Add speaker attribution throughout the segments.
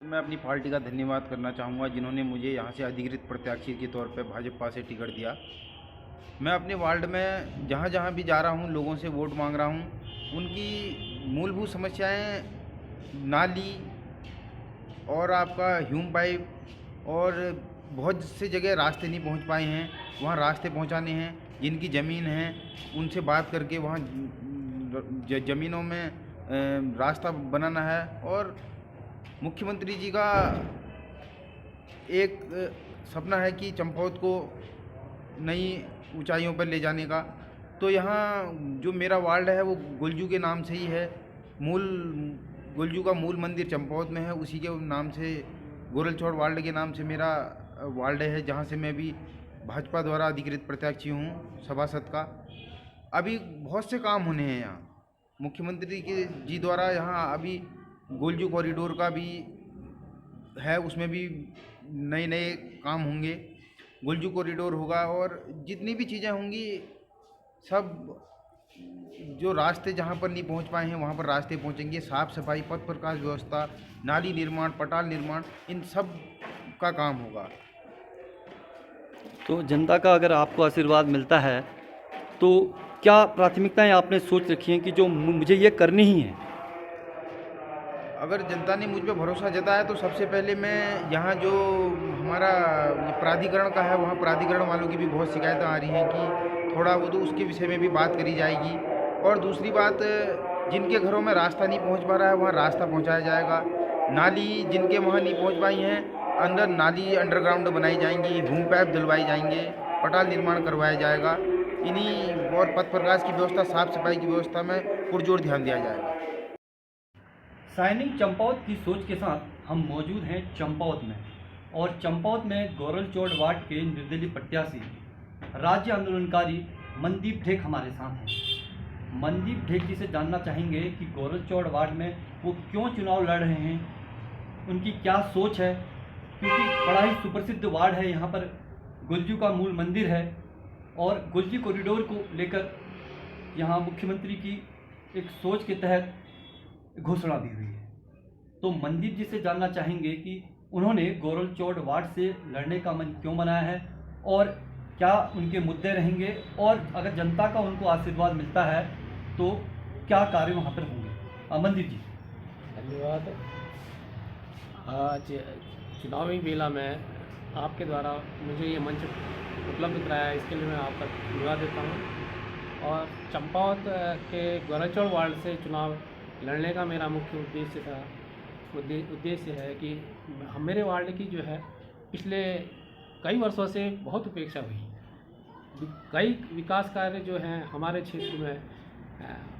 Speaker 1: मैं अपनी पार्टी का धन्यवाद करना चाहूँगा जिन्होंने मुझे यहाँ से अधिकृत प्रत्याशी के तौर पे भाजपा से टिकट दिया। मैं अपने वार्ड में जहाँ जहाँ भी जा रहा हूँ लोगों से वोट मांग रहा हूँ। उनकी मूलभूत समस्याएं नाली और आपका ह्यूम पाइप और बहुत से जगह रास्ते नहीं पहुँच पाए हैं, वहाँ रास्ते पहुँचाने हैं। जिनकी ज़मीन है उनसे बात करके वहाँ ज़मीनों में रास्ता बनाना है। और मुख्यमंत्री जी का एक सपना है कि चंपावत को नई ऊंचाइयों पर ले जाने का। तो यहाँ जो मेरा वार्ड है वो गुलजू के नाम से ही है। मूल गुलजू का मूल मंदिर चंपावत में है, उसी के नाम से गोरलचौड़ वार्ड के नाम से मेरा वार्ड है, जहाँ से मैं भी भाजपा द्वारा अधिकृत प्रत्याशी हूँ सभासद का। अभी बहुत से काम होने हैं यहाँ मुख्यमंत्री के जी द्वारा। यहाँ अभी गोलजू कॉरिडोर का भी है, उसमें भी नए नए काम होंगे। गोलजू कॉरिडोर होगा और जितनी भी चीज़ें होंगी सब जो रास्ते जहाँ पर नहीं पहुँच पाए हैं वहाँ पर रास्ते पहुँचेंगे। साफ़ सफाई, पथ प्रकाश व्यवस्था, नाली निर्माण, पटाल निर्माण, इन सब का काम होगा।
Speaker 2: तो जनता का अगर आपको आशीर्वाद मिलता है तो क्या प्राथमिकताएं आपने सोच रखी हैं कि जो मुझे ये करनी ही है?
Speaker 1: अगर जनता ने मुझ पर भरोसा जताया तो सबसे पहले मैं यहाँ जो हमारा प्राधिकरण का है वहाँ प्राधिकरण वालों की भी बहुत शिकायतें आ रही हैं कि थोड़ा वो तो उसके विषय में भी बात करी जाएगी। और दूसरी बात, जिनके घरों में रास्ता नहीं पहुँच पा रहा है वहाँ रास्ता पहुँचाया जाएगा। नाली जिनके वहाँ नहीं पहुँच पाई हैं, अंदर नाली अंडरग्राउंड बनाई जाएंगी, भूमि पाइप दिलवाई जाएंगे, पटाल निर्माण करवाया जाएगा। इन्हीं और पथ प्रकाश की व्यवस्था, साफ सफाई की व्यवस्था में पुरजोर ध्यान दिया जाएगा।
Speaker 2: शाइनिंग चंपावत की सोच के साथ हम मौजूद हैं चंपावत में, और चंपावत में गोरलचौड़ वार्ड के निर्दलीय प्रत्याशी राज्य आंदोलनकारी मनदीप ढेक हमारे साथ हैं। मनदीप ढेक जी से जानना चाहेंगे कि गोरलचौड़ वार्ड में वो क्यों चुनाव लड़ रहे हैं, उनकी क्या सोच है, क्योंकि बड़ा ही सुप्रसिद्ध वार्ड है। यहाँ पर गुलजू का मूल मंदिर है और गुलजी कॉरिडोर को लेकर यहाँ मुख्यमंत्री की एक सोच के तहत घोषणा दी हुई है। तो मनदीप जी से जानना चाहेंगे कि उन्होंने गोरलचौड़ वार्ड से लड़ने का मन क्यों बनाया है और क्या उनके मुद्दे रहेंगे, और अगर जनता का उनको आशीर्वाद मिलता है तो क्या कार्य वहाँ पर होंगे। मनदीप जी।
Speaker 3: धन्यवाद। आज चुनावी मेला में आपके द्वारा मुझे ये मंच उपलब्ध कराया, इसके लिए मैं आपका धन्यवाद देता हूँ। और चंपावत के गोरलचौड़ वार्ड से चुनाव लड़ने का मेरा मुख्य उद्देश्य है कि मेरे वार्ड की जो है पिछले कई वर्षों से बहुत उपेक्षा हुई। कई विकास कार्य जो हैं हमारे क्षेत्र में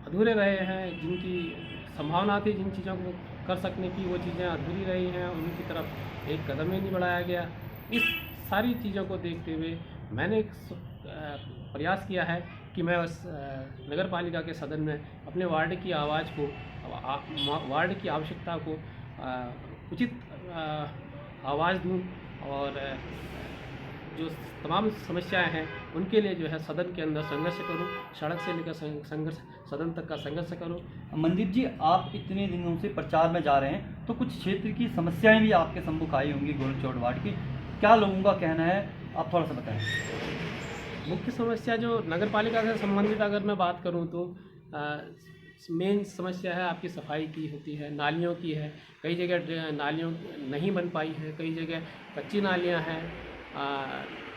Speaker 3: अधूरे रहे हैं। जिनकी संभावना थी जिन चीज़ों को कर सकने की, वो चीज़ें अधूरी रही हैं, उनकी तरफ एक कदम ही नहीं बढ़ाया गया। इस सारी चीज़ों को देखते हुए मैंने एक प्रयास किया है कि मैं उस नगर पालिका के सदन में अपने वार्ड की आवाज़ को, वार्ड की आवश्यकता को उचित आवाज़ दूं और जो तमाम समस्याएं हैं उनके लिए जो है सदन के अंदर संघर्ष करूं, सड़क से लेकर संघर्ष सदन तक का संघर्ष करूं।
Speaker 2: मनदीप जी, आप इतने दिनों से प्रचार में जा रहे हैं तो कुछ क्षेत्र की समस्याएं भी आपके सम्मुख आई होंगी गोरलचौड़ वार्ड की, क्या लोगों का कहना है, आप थोड़ा सा बताएं।
Speaker 3: मुख्य समस्या जो नगर पालिका से संबंधित अगर मैं बात करूं तो मेन समस्या है आपकी सफाई की होती है, नालियों की है। कई जगह नालियों नहीं बन पाई है, कई जगह कच्ची नालियां हैं,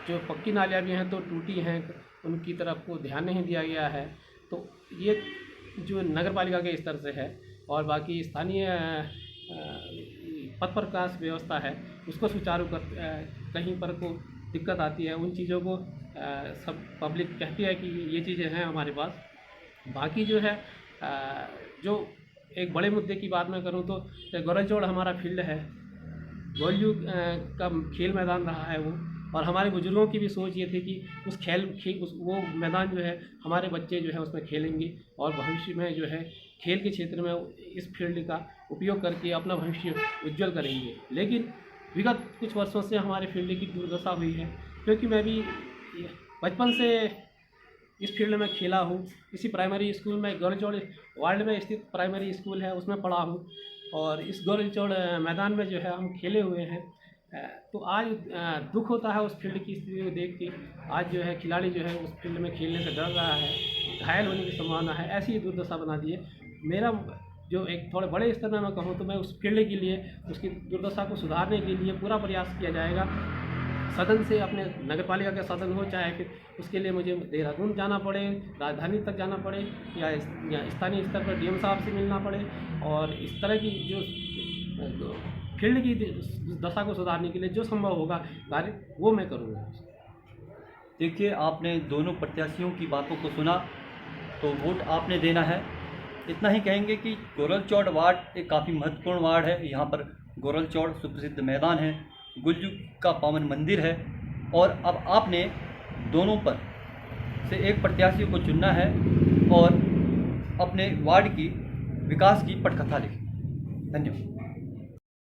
Speaker 3: जो पक्की नालियां भी हैं तो टूटी हैं, उनकी तरफ को ध्यान नहीं दिया गया है। तो ये जो नगर पालिका के स्तर से है। और बाकी स्थानीय पथ प्रकाश व्यवस्था है उसको सुचारू कर कहीं पर को दिक्कत आती है, उन चीज़ों को सब पब्लिक कहती है कि ये चीज़ें हैं हमारे पास। बाकी जो है जो एक बड़े मुद्दे की बात मैं करूं तो गोरलचौड़ हमारा फील्ड है, गोलजू का खेल मैदान रहा है वो, और हमारे बुजुर्गों की भी सोच ये थी कि वो मैदान जो है हमारे बच्चे जो है उसमें खेलेंगे और भविष्य में जो है खेल के क्षेत्र में इस फील्ड का उपयोग करके अपना भविष्य उज्जवल करेंगे। लेकिन विगत कुछ वर्षों से हमारे फील्ड की दुर्दशा हुई है, क्योंकि मैं भी बचपन से इस फील्ड में खेला हूँ। इसी प्राइमरी स्कूल में, गोरलचौड़ वार्ड में स्थित प्राइमरी स्कूल है उसमें पढ़ा हूँ। और इस गोरल चौड़ मैदान में जो है हम खेले हुए हैं। तो आज दुख होता है उस फील्ड की स्थिति को देख के। आज जो है खिलाड़ी जो है उस फील्ड में खेलने से डर रहा है, घायल होने की संभावना है, ऐसी ही दुर्दशा बना दी है। मेरा जो एक थोड़े बड़े स्तर में मैं कहूँ तो मैं उस फील्ड के लिए, उसकी दुर्दशा को सुधारने के लिए पूरा प्रयास किया जाएगा। सदन से, अपने नगर पालिका का सदन हो, चाहे फिर उसके लिए मुझे देहरादून जाना पड़े, राजधानी तक जाना पड़े, या स्थानीय स्तर पर डीएम साहब से मिलना पड़े, और इस तरह की जो फील्ड की दशा को सुधारने के लिए जो संभव होगा कार्य वो मैं करूँगा।
Speaker 2: देखिए, आपने दोनों प्रत्याशियों की बातों को सुना, तो वोट आपने देना है। इतना ही कहेंगे कि गोरल चौड़ वार्ड एक काफ़ी महत्वपूर्ण वार्ड है। यहाँ पर गोरल चौड़ सुप्रसिद्ध मैदान है, गुलजू का पावन मंदिर है, और अब आपने दोनों पर से एक प्रत्याशी को चुनना है और अपने वार्ड की विकास की पटकथा लिखें। धन्यवाद।